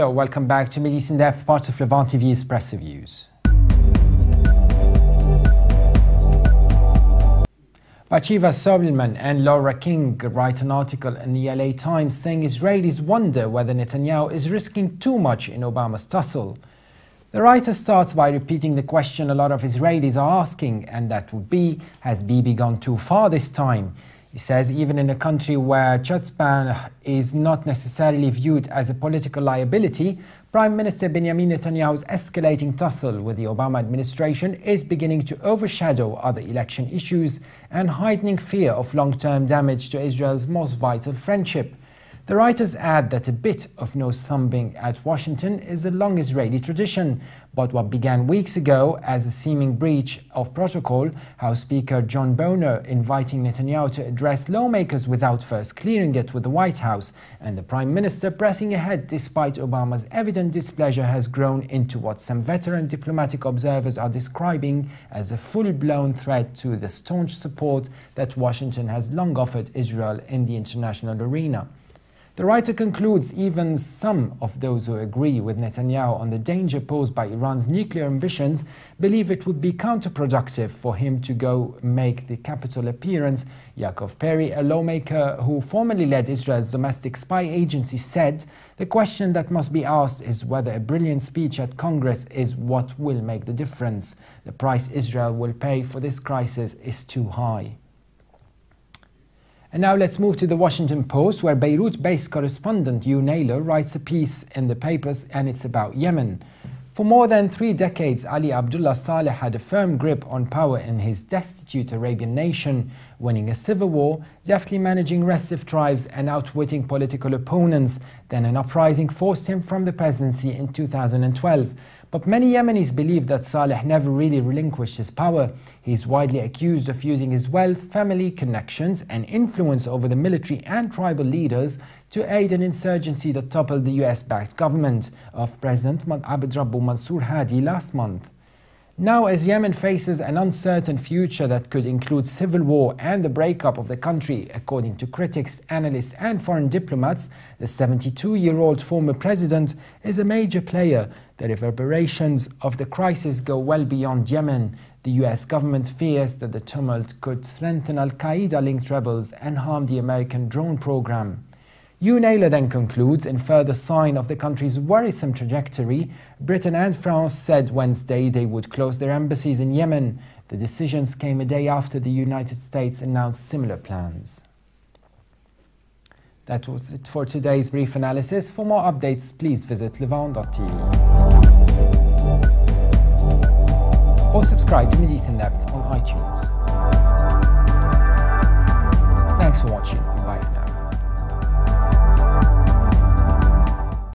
Hello, welcome back to Middle East in Depth, part of Levant TV's Press Reviews. Bachiva Sobelman and Laura King write an article in the LA Times saying Israelis wonder whether Netanyahu is risking too much in Obama's tussle. The writer starts by repeating the question a lot of Israelis are asking, and that would be, has Bibi gone too far this time? He says even in a country where chutzpah is not necessarily viewed as a political liability, Prime Minister Benjamin Netanyahu's escalating tussle with the Obama administration is beginning to overshadow other election issues and heightening fear of long-term damage to Israel's most vital friendship. The writers add that a bit of nose-thumping at Washington is a long Israeli tradition, but what began weeks ago as a seeming breach of protocol, House Speaker John Boehner inviting Netanyahu to address lawmakers without first clearing it with the White House, and the Prime Minister pressing ahead despite Obama's evident displeasure, has grown into what some veteran diplomatic observers are describing as a full-blown threat to the staunch support that Washington has long offered Israel in the international arena. The writer concludes even some of those who agree with Netanyahu on the danger posed by Iran's nuclear ambitions believe it would be counterproductive for him to go make the Capitol appearance. Yaakov Perry, a lawmaker who formerly led Israel's domestic spy agency, said, "The question that must be asked is whether a brilliant speech at Congress is what will make the difference. The price Israel will pay for this crisis is too high." And now let's move to the Washington Post, where Beirut-based correspondent Hugh Naylor writes a piece in the papers, and it's about Yemen. For more than 3 decades, Ali Abdullah Saleh had a firm grip on power in his destitute Arabian nation, winning a civil war, deftly managing restive tribes and outwitting political opponents. Then an uprising forced him from the presidency in 2012. But many Yemenis believe that Saleh never really relinquished his power. He is widely accused of using his wealth, family connections and influence over the military and tribal leaders to aid an insurgency that toppled the US-backed government of President Abd Rabbu Mansour Hadi last month. Now, as Yemen faces an uncertain future that could include civil war and the breakup of the country, according to critics, analysts and foreign diplomats, the 72-year-old former president is a major player. The reverberations of the crisis go well beyond Yemen. The US government fears that the tumult could strengthen al-Qaeda-linked rebels and harm the American drone program. Hugh Naylor then concludes, in further sign of the country's worrisome trajectory, Britain and France said Wednesday they would close their embassies in Yemen. The decisions came a day after the United States announced similar plans. That was it for today's brief analysis. For more updates, please visit levant.tv. Or subscribe to Middle East in Depth on iTunes.